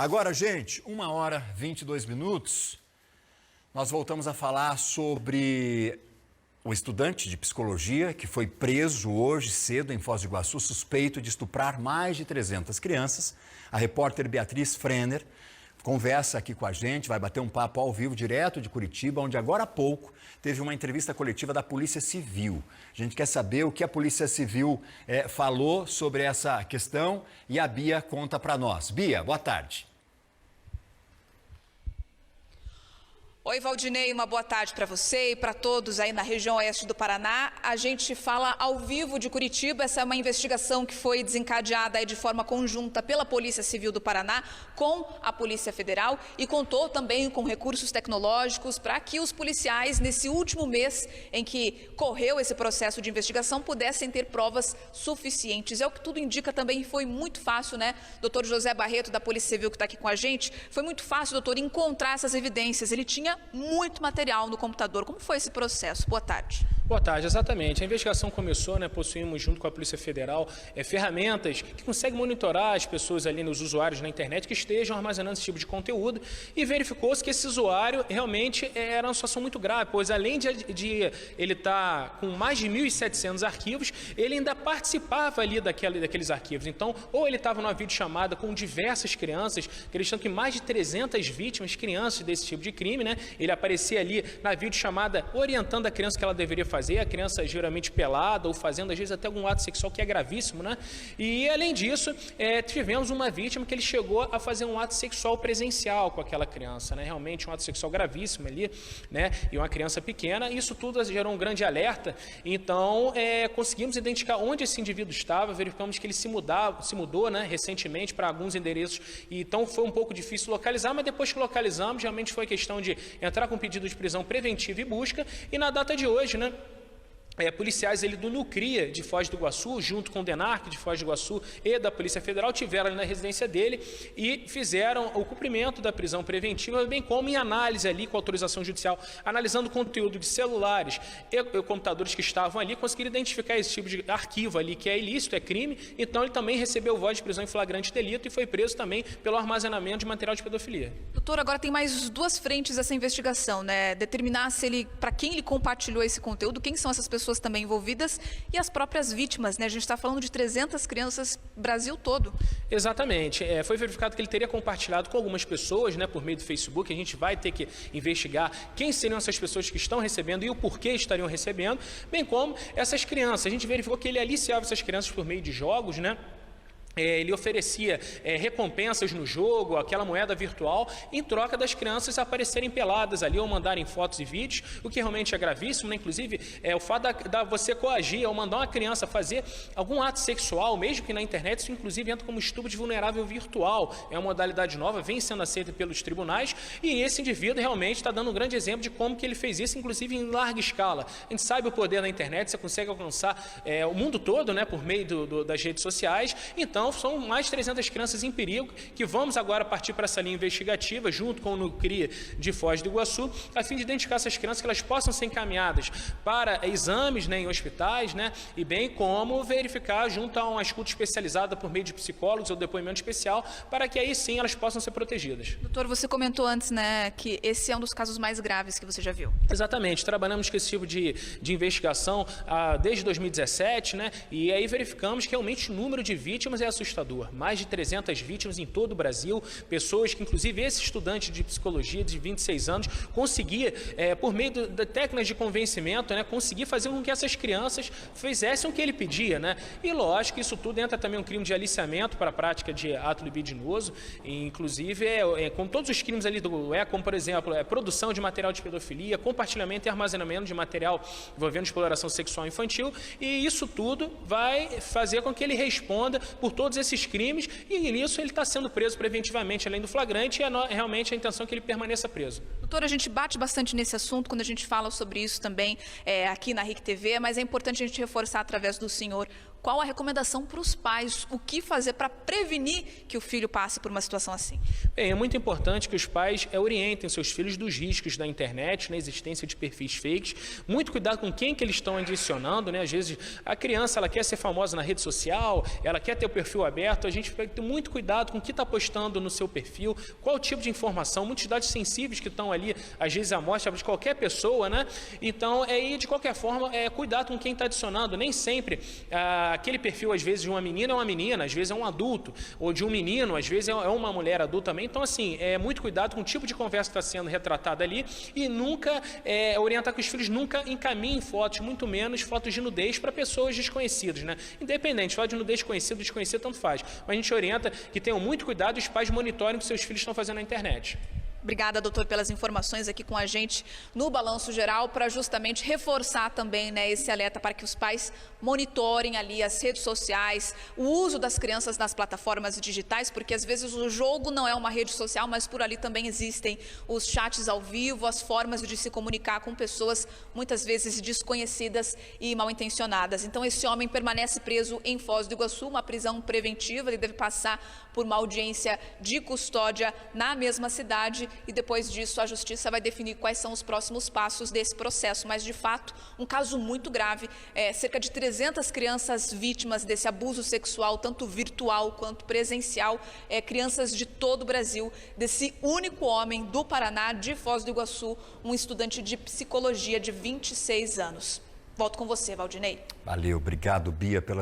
Agora, gente, 1h22, nós voltamos a falar sobre o estudante de psicologia que foi preso hoje cedo em Foz do Iguaçu, suspeito de estuprar mais de 300 crianças. A repórter Beatriz Frenner conversa aqui com a gente, vai bater um papo ao vivo direto de Curitiba, onde agora há pouco teve uma entrevista coletiva da Polícia Civil. A gente quer saber o que a Polícia Civil falou sobre essa questão e a Bia conta para nós. Bia, boa tarde. Oi, Valdinei, uma boa tarde para você e para todos aí na região oeste do Paraná. A gente fala ao vivo de Curitiba. Essa é uma investigação que foi desencadeada aí de forma conjunta pela Polícia Civil do Paraná com a Polícia Federal e contou também com recursos tecnológicos para que os policiais, nesse último mês em que correu esse processo de investigação, pudessem ter provas suficientes. É o que tudo indica também, foi muito fácil, né? Doutor José Barreto, da Polícia Civil, que está aqui com a gente, foi muito fácil, doutor, encontrar essas evidências. Ele tinha muito material no computador. Como foi esse processo? Boa tarde. Boa tarde, exatamente. A investigação começou, possuímos junto com a Polícia Federal ferramentas que conseguem monitorar as pessoas ali, os usuários na internet que estejam armazenando esse tipo de conteúdo, e verificou-se que esse usuário realmente era uma situação muito grave, pois além de ele estar com mais de 1.700 arquivos, ele ainda participava ali daqueles arquivos. Então, ou ele estava numa videochamada com diversas crianças, acreditando que mais de 300 vítimas, crianças desse tipo de crime, Ele aparecia ali na videochamada orientando a criança que ela deveria fazer, a criança geralmente pelada ou fazendo às vezes até algum ato sexual que é gravíssimo, E além disso, tivemos uma vítima que ele chegou a fazer um ato sexual presencial com aquela criança, Realmente um ato sexual gravíssimo ali, E uma criança pequena. Isso tudo gerou um grande alerta. Então, conseguimos identificar onde esse indivíduo estava, verificamos que ele se mudou, recentemente para alguns endereços. E então foi um pouco difícil localizar, mas depois que localizamos, realmente foi questão de entrar com pedido de prisão preventiva e busca, e na data de hoje, policiais do NUCRIA de Foz do Iguaçu, junto com o DENARC de Foz do Iguaçu e da Polícia Federal, tiveram ali na residência dele e fizeram o cumprimento da prisão preventiva, bem como em análise ali com autorização judicial, analisando o conteúdo de celulares e computadores que estavam ali, conseguiram identificar esse tipo de arquivo ali que é ilícito, é crime. Então ele também recebeu voz de prisão em flagrante delito e foi preso também pelo armazenamento de material de pedofilia. Doutor, agora tem mais duas frentes dessa investigação, Determinar para quem ele compartilhou esse conteúdo, quem são essas pessoas também envolvidas e as próprias vítimas, A gente está falando de 300 crianças, Brasil todo. Exatamente. Foi verificado que ele teria compartilhado com algumas pessoas, por meio do Facebook. A gente vai ter que investigar quem seriam essas pessoas que estão recebendo e o porquê estariam recebendo, bem como essas crianças. A gente verificou que ele aliciava essas crianças por meio de jogos, Ele oferecia recompensas no jogo, aquela moeda virtual, em troca das crianças aparecerem peladas ali ou mandarem fotos e vídeos, o que realmente é gravíssimo, Inclusive, o fato de você coagir ou mandar uma criança fazer algum ato sexual, mesmo que na internet, isso inclusive entra como estupro de vulnerável virtual. É uma modalidade nova, vem sendo aceita pelos tribunais, e esse indivíduo realmente está dando um grande exemplo de como que ele fez isso, inclusive em larga escala. A gente sabe o poder da internet, você consegue alcançar o mundo todo, por meio das redes sociais. Então, são mais de 300 crianças em perigo, que vamos agora partir para essa linha investigativa, junto com o NUCRIA de Foz do Iguaçu, a fim de identificar essas crianças, que elas possam ser encaminhadas para exames em hospitais, e bem como verificar junto a uma escuta especializada por meio de psicólogos ou depoimento especial, para que aí sim elas possam ser protegidas. Doutor, você comentou antes, que esse é um dos casos mais graves que você já viu. Exatamente, trabalhamos com esse tipo de investigação desde 2017, e aí verificamos que realmente o número de vítimas é assustador. Mais de 300 vítimas em todo o Brasil, pessoas que, inclusive, esse estudante de psicologia de 26 anos conseguia, por meio de técnicas de convencimento, conseguir fazer com que essas crianças fizessem o que ele pedia, E lógico que isso tudo entra também um crime de aliciamento para a prática de ato libidinoso, e, inclusive, com todos os crimes ali como por exemplo, produção de material de pedofilia, compartilhamento e armazenamento de material envolvendo exploração sexual infantil, e isso tudo vai fazer com que ele responda por todos esses crimes, e nisso ele está sendo preso preventivamente, além do flagrante, e realmente a intenção é que ele permaneça preso. Doutor, a gente bate bastante nesse assunto quando a gente fala sobre isso também aqui na RIC TV, mas é importante a gente reforçar através do senhor qual a recomendação para os pais? O que fazer para prevenir que o filho passe por uma situação assim? Bem, é muito importante que os pais orientem seus filhos dos riscos da internet, na existência de perfis fakes. Muito cuidado com quem que eles estão adicionando, né? Às vezes a criança ela quer ser famosa na rede social, ela quer ter o perfil aberto, a gente tem que ter muito cuidado com o que está postando no seu perfil, qual tipo de informação, muitos dados sensíveis que estão ali, às vezes a amostra de qualquer pessoa, né? Então, de qualquer forma, cuidado com quem está adicionando. Nem sempre aquele perfil, às vezes, de uma menina é uma menina, às vezes é um adulto, ou de um menino, às vezes é uma mulher adulta também. Então, assim, muito cuidado com o tipo de conversa que está sendo retratada ali e nunca orientar que os filhos nunca encaminhem fotos, muito menos fotos de nudez para pessoas desconhecidas, né? Independente, falar de nudez conhecido, desconhecido, tanto faz. Mas a gente orienta que tenham muito cuidado e os pais monitorem o que seus filhos estão fazendo na internet. Obrigada, doutor, pelas informações aqui com a gente no Balanço Geral, para justamente reforçar também, né, esse alerta para que os pais monitorem ali as redes sociais, o uso das crianças nas plataformas digitais, porque às vezes o jogo não é uma rede social, mas por ali também existem os chats ao vivo, as formas de se comunicar com pessoas muitas vezes desconhecidas e mal intencionadas. Então esse homem permanece preso em Foz do Iguaçu, uma prisão preventiva, ele deve passar por uma audiência de custódia na mesma cidade e depois disso a justiça vai definir quais são os próximos passos desse processo. Mas de fato, um caso muito grave, cerca de 300 crianças vítimas desse abuso sexual, tanto virtual quanto presencial, crianças de todo o Brasil, desse único homem do Paraná, de Foz do Iguaçu, um estudante de psicologia de 26 anos. Volto com você, Valdinei. Valeu, obrigado, Bia, pelas